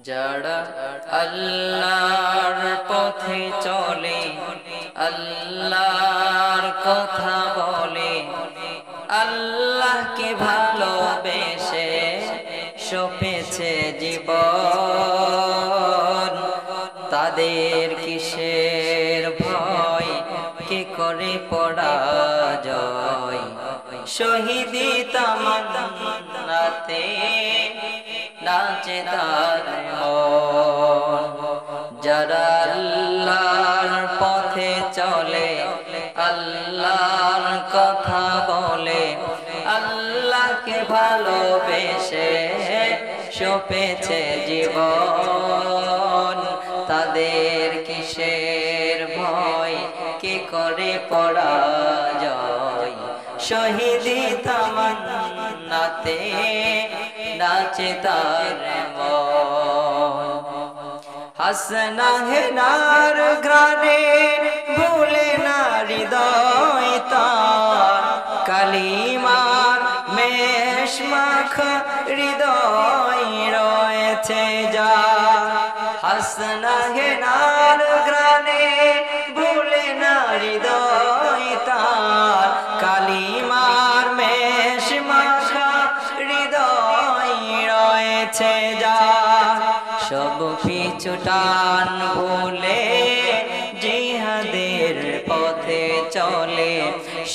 যারা আল্লাহর পথে চলে, আল্লাহর কথা বলে, আল্লাহকে ভালোবেসে সপেছে জীবন, তাদের কিসের ভয়, কে করে পরাজয়। শহীদি তামান্নাতে নাচে তার মন। যারা আল্লাহর পথে চলে, আল্লাহর কথা বলে, আল্লাহকে ভালোবেসে সপেছে জীবন, তাদের কিসের ভয়, কে করে পরাজয়। শহীদি তামান্নাতে নাচে তার মন। হাসনা হেনার ঘ্রাণে ভুলে না হৃদয় তার, কালিমার মেষ মাখা হৃদয় রয়েছে যার। হাসনা হেনার ঘ্রাণে ভুলে না হৃদয় তার, কালিমার মেষ মাখা হৃদয় রয়েছে যার। সব পিছু টান ভুলে জিহাদের পথে চলে,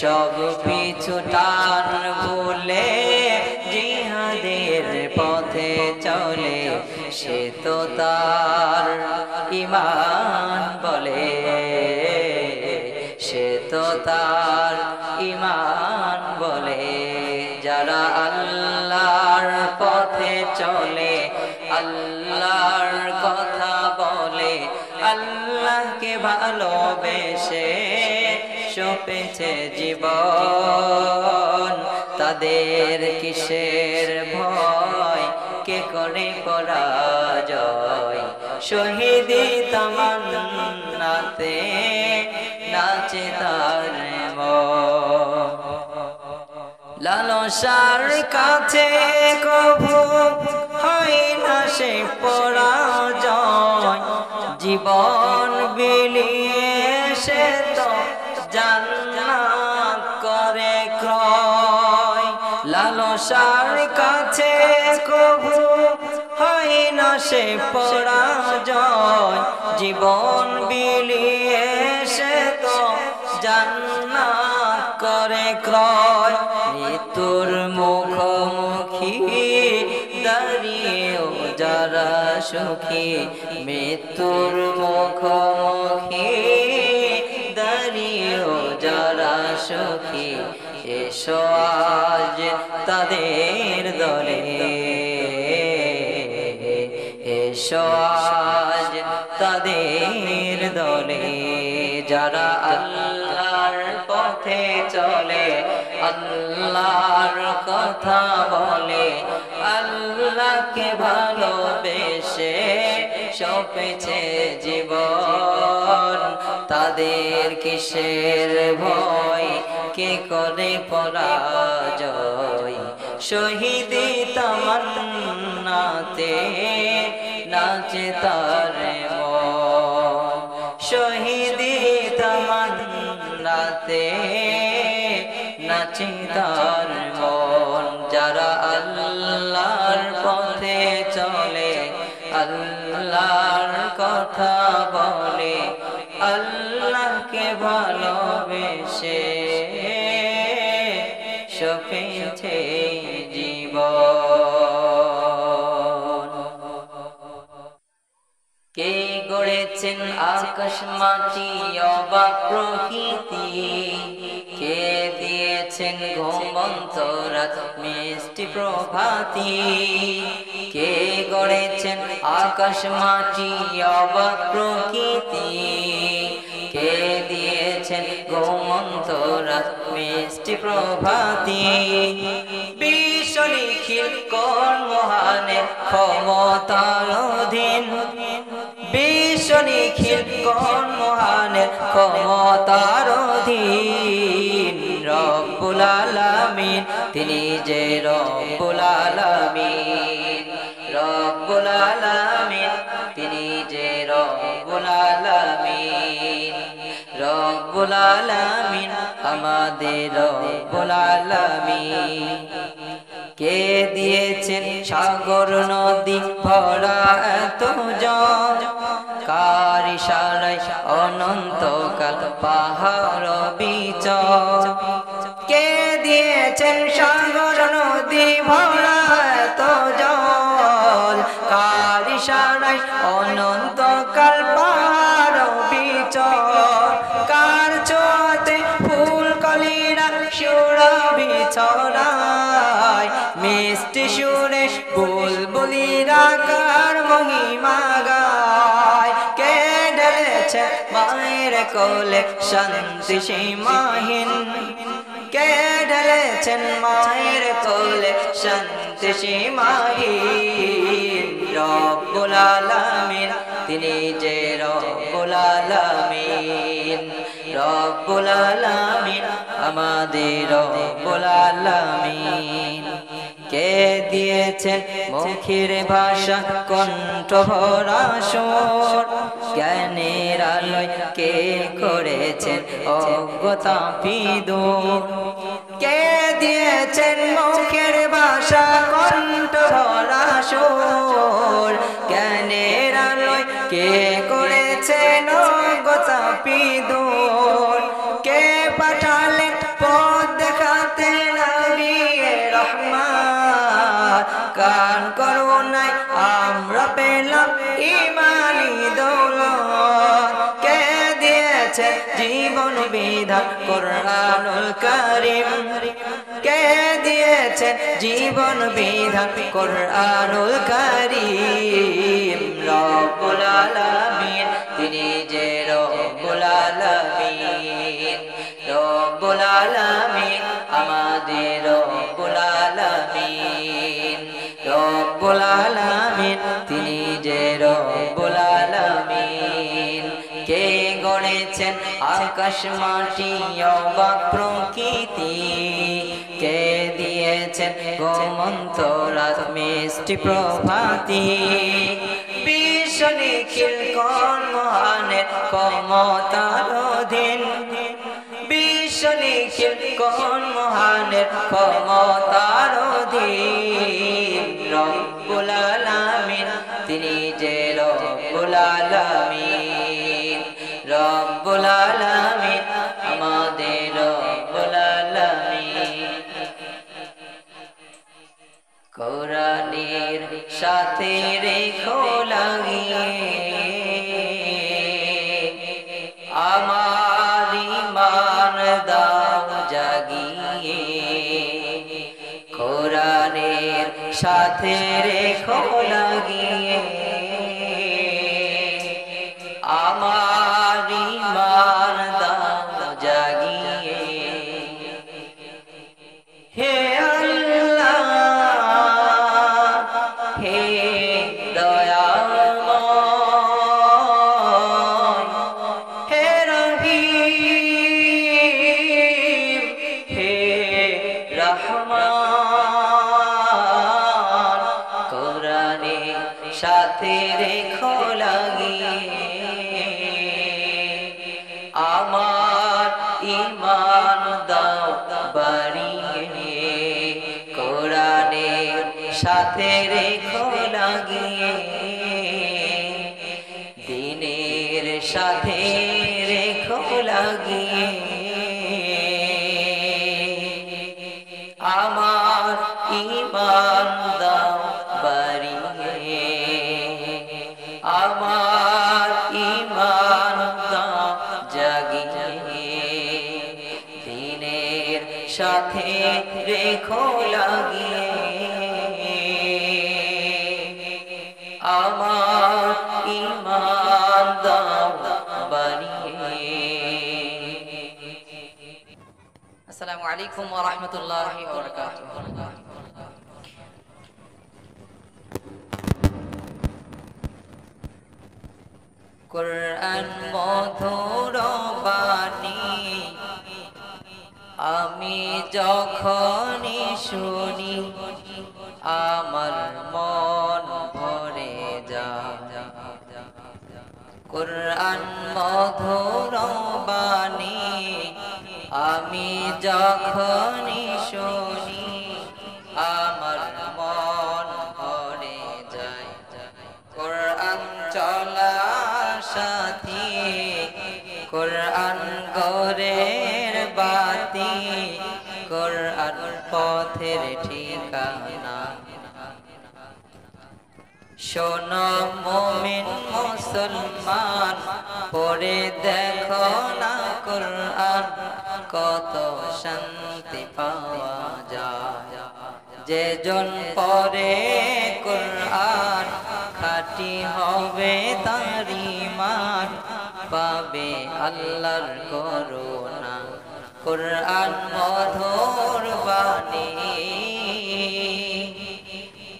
সব পিছু টান ভুলে জিহাদের পথে চলে, সে তো তার ঈমান বলে, সে তো তার ঈমান বলে। যারা আল্লাহর পথে চলে, আল্লাহর কথা বলে, আল্লাহকে ভালোবেসে সপেছে জীবন, তাদের কিসের ভয়, কে করে পরাজয়। শহীদি তামান্নাতে নাচে তার মন। লালসার কাছে কভু হয় না সে পরাজয়, জীবন বিলিয়ে সে তো জান্নাত করে ক্রয়। লালসার কাছে কভু হয় না সে পরাজয়, জীবন বিলিয়ে সে তো জান্নাত করে ক্রয়। মৃত্যুর মুখোমুখি দাঁড়িয়েও যারা সুখী, মৃত্যুর মুখোমুখি দাঁড়িয়েও যারা সুখী, এসো আজ তাদের দলে, এসো আজ তাদের দলে। যারা আল্লাহর পথে চলে, আল্লাহর কথা বলে, আল্লাহকে ভালোবেসে সপেছে জীবন, তাদের কিসের ভয়, কে করে পরাজয়। শহীদি তামান্নাতে নাচে তার মন, শহীদি তামান্নাতে নাচে তার মন। যারা আল্লাহর পথে চলে, আল্লাহর কথা বলে, আল্লাহকে ভালোবেসে সপেছে জীবন। কে গড়েছেন আকাশ মাটি অবাক প্রকৃতি, কে দিয়েছেন ঘুমন্ত রাত মিষ্টি প্রভাতি। কে গড়েছেন আকাশ মাটি অবাক প্রকৃতি, কে দিয়েছেন ঘুমন্ত রাত মিষ্টি প্রভাতি। বিশ্ব নিখিল কোন মহানের ক্ষমতার অধীন, বিশ্ব নিখিল কোন মহানের ক্ষমতার অধীন। রব্বুল আলামিন তিনি যে রব্বুল আলামিন, রব্বুল আলামিন রব্বুল আলামিন আমাদের রব্বুল আলামিন কে দিয়েছেন সাগর নদী ভরা এত জল কার ইশারায় অনন্তকাল পাহাড় বিচল কে দিয়েছেন সাগর নদী ভরা এত জল কার ইশারায় অনন্তকাল পাহাড় বিচল কার ছোঁয়াতে ফুল কলিরা সুরভি ছড়ায় মিষ্টি সুরে বুলবুলিরা কার মহিমা গায় কে ঢেলেছে মায়ের কোলে শান্তি সীমাহীন কে ঢেলেছেন মায়ের কোলে শান্তি সীমাহীন রব্বুল আলামিন তিনি যে রব্বুল আলামিন রব্বুল আলামিন আমাদের রব্বুল আলামিন কে দিয়েছেন মুখের ভাষা কণ্ঠ ভরা সুর জ্ঞানের আলোয় কে করেছেন অজ্ঞতা বিদূর কে দিয়েছেন মুখের ভাষা কণ্ঠ ভরা সুর জ্ঞানের আলোয় কে করেছেন অজ্ঞতা বিদূর কে পাঠালেন পথ দেখাতে নবিয়ে রহমত কান করুণায় আমরা পেলাম ইমানি দৌলত কে দিয়েছে জীবন বিধান কোরআনুল কারীম কে দিয়েছে জীবন বিধান কোরআনুল কারীম রব্বুল আলামিন তিনি যে রব্বুল আলামিন রব্বুল আলামিন আমাদের রব্বুল আলামিন রব্বুল আলামিন তিনি যে রব্বুল আলামিন কে গড়েছেন আকাশ মাটি অবাক প্রকৃতি কে দিয়েছেন ঘুমন্ত রাত মিষ্টি প্রভাতি বিশ্ব নিখিল কোন মহানের ক্ষমতার অধীন বিশ্ব নিখিল কোন মহানের ক্ষমতার অধীন রব্বুল আলামিন তিনি যে রব্বুল আলামিন রব্বুল আলামিন আমাদের রব্বুল আলামিন কোরআনের সাথে রেখো লাগিয়ে আমার ঈমান দাও জাগিয়ে কোরআনের সাথে রেখো লাগিয়ে আমার ঈমান দাও জাগিয়ে হে আল্লাহ হে দয়াময় হে রহিম হে রহমান কোরআনের সাথে রেখো লাগিয়ে আমার ঈমান দাও বাড়িয়ে কোরআনের সাথে রেখো লাগিয়ে দিনের সাথে রেখো লাগিয়ে আমার ঈমান দাও বাড়িয়ে আমার ঈমান দাও জাগিয়ে দিনের সাথে রেখো লাগিয়ে আমার ঈমান দাও বাড়িয়ে আসসালামু আলাইকুম ওয়া রাহমাতুল্লাহি ওয়া বারাকাতুহু কোরআন মধুর বাণী আমি যখনই শুনি আমার মন ভরে যায় কোরআন মধুর বাণী যখনই শুনি আমার মন ভরে যায় কোরআন চলার সাথী কোরআন ঘরের বাতি কোরআন পথের ঠিকানা শোনো মুমিন মুসলমান পড়ে দেখো না কোরআন কত শান্তি পাওয়া যায় যে জন পড়ে কোরআন খাঁটি হবে তার ঈমান পাবে আল্লাহর করুণা কোরআন মধুর বাণী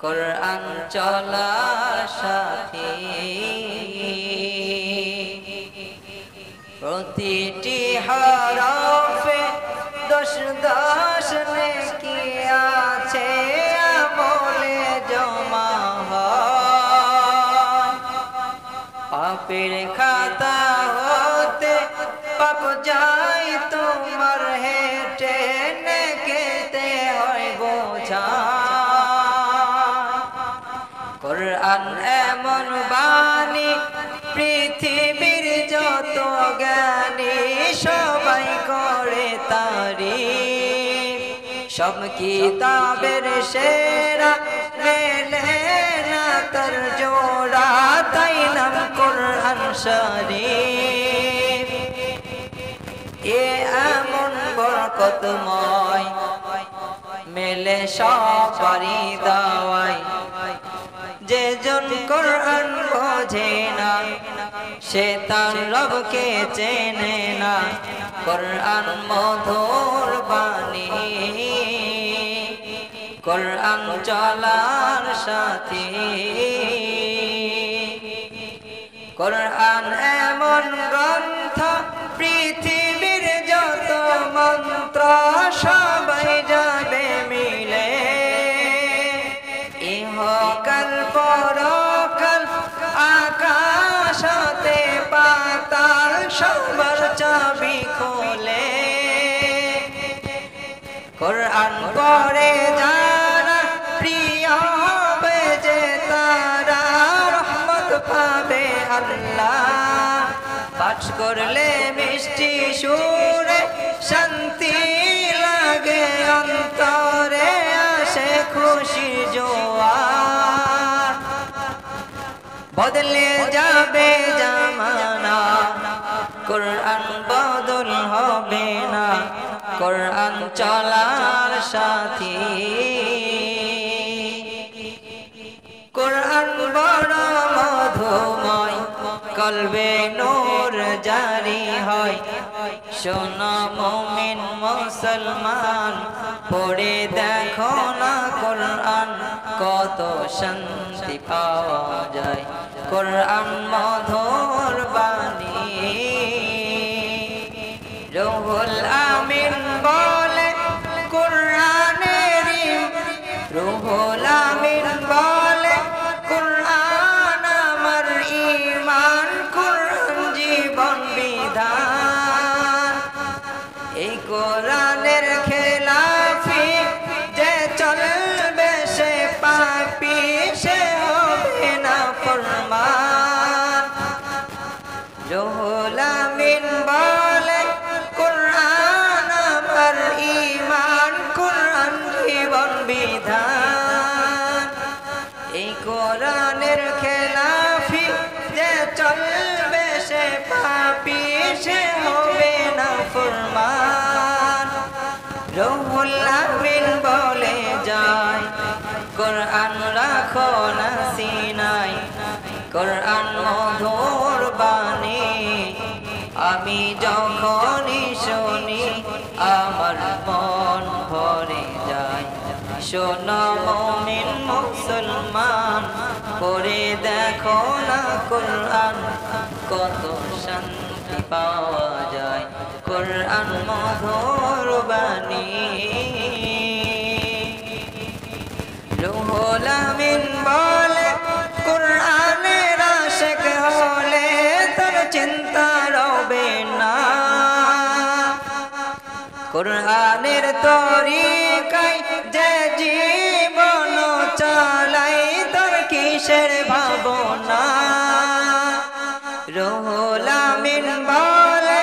কোরআন চলার সাথী প্রতিটি হরফে 10 নেকি আছে আমলে জমা হয় পাপের খাতা হতে পাপ যায় তোমার হেঁটে নেকেতে হয় বোঝা কোরআন এমন বাণী পৃথিবীর যত জ্ঞানী সবাই করে তারিফ সব কিতাবের সেরা মেলে না তার জোড়া তাই নাম কোরআন শরীফ এ এমন বরকতময় মেলে সবারই দাওয়ায় যে জন কোরআন বোঝে না সে তার রবকে চেনে না কোরআন মধুর বাণী কোরআন চলার সাথী কোরআন এমন গ্রন্থ পৃথিবীর যত মন্ত্র সবাই যাবে মিলে ইহকাল পরকাল আকাশ হতে পাতাল সবার চাবি খোলে কোরআন পড়ে যারা প্রিয় হবে যে তারা রহমত পাবে আল্লাহ পাঠ করলে মিষ্টি সুরে শান্তি লাগে অন্তরে আসে খুশি জোয়ার বদলে যাবে জামানা কোরআন বদল হবে না কোরআন চলার সাথী কোরআন বড় মধুময় কলবে নূর জারি হয় শোনো মুমিন মুসলমান পড়ে দেখো না কোরআন কত শান্তি পাওয়া যায় কোরআন মধুর বাণী রুহুল আমিন বলে কোরআনের রুহুল আমিন বলে কোরআন আমার ঈমান কোরআন জীবন বিধান এই কোরআনের খেলাফি যে চলবে সে পাপী সে হবে না ফরমান রুহুল আমিন বলে কোরআন আমার ঈমান কোরআন জীবন বিধান এই কোরআনের খেলাফি যে চলবে সে পাপী সে হবে না ফরমান রুহুল আমিন বলে যায় কোরআন রাখো না সিনায় কোরআন মধুর বাণী আমি যখনই শুনি আমার মন ভরে যায় শোনো মুমিন মুসলমান পড়ে দেখো না কোরআন কত শান্তি পাওয়া যায় কোরআন মধুর বাণী রুহুল আমিন বলে কোরআনের আশিক হলে তার চিন্তা রবে না কুরআনের তরিকায় যে জীবন চালাই তোর কিসের ভাবনা রুহুল আমিন বলে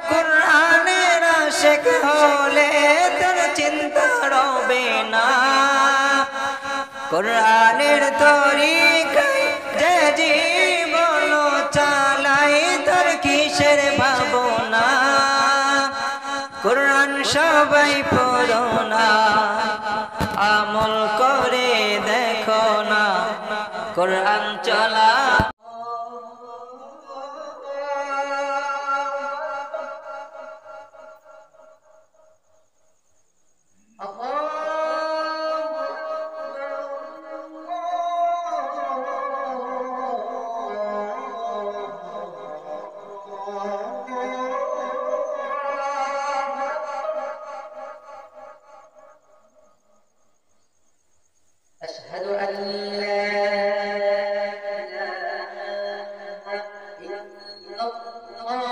কুরআনের আশিক হলে তোর চিন্তা রবে না কুরআনের তরিকায় যে জীবন চালাই তোর কিসের ভাবনা কুরআন সবাই পড়ো না আমল করে দেখো না কুরআন চলা أشهد أن لا إله إلا الله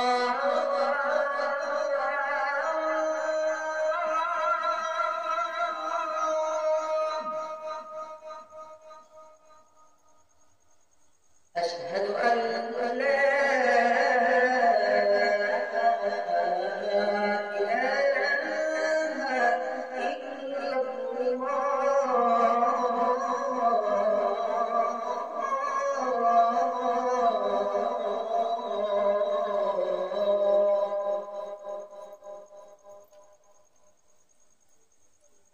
أشهد أن لا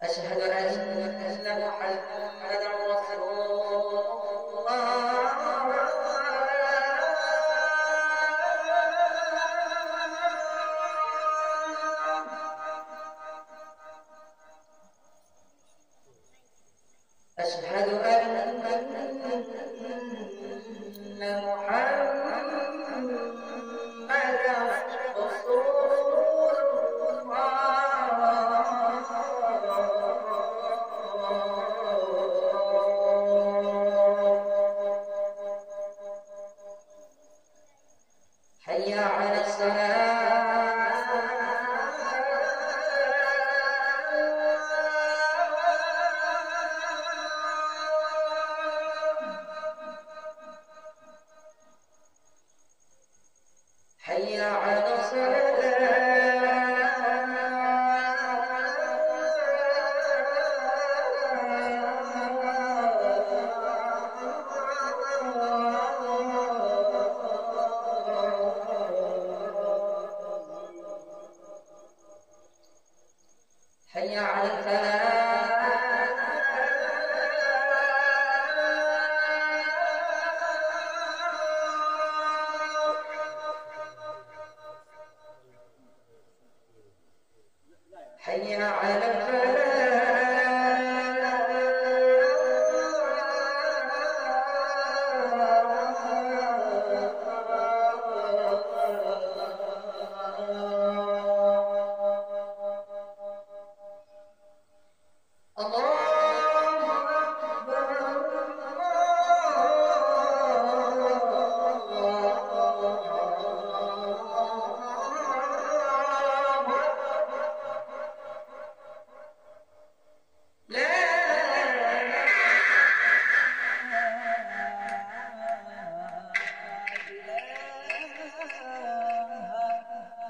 أشهد أن محمدا رسول الله أشهد أن محمدا رسول حي على الصلاة حي على حي على الفلاح حي على الفلاح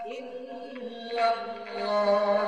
إلا الله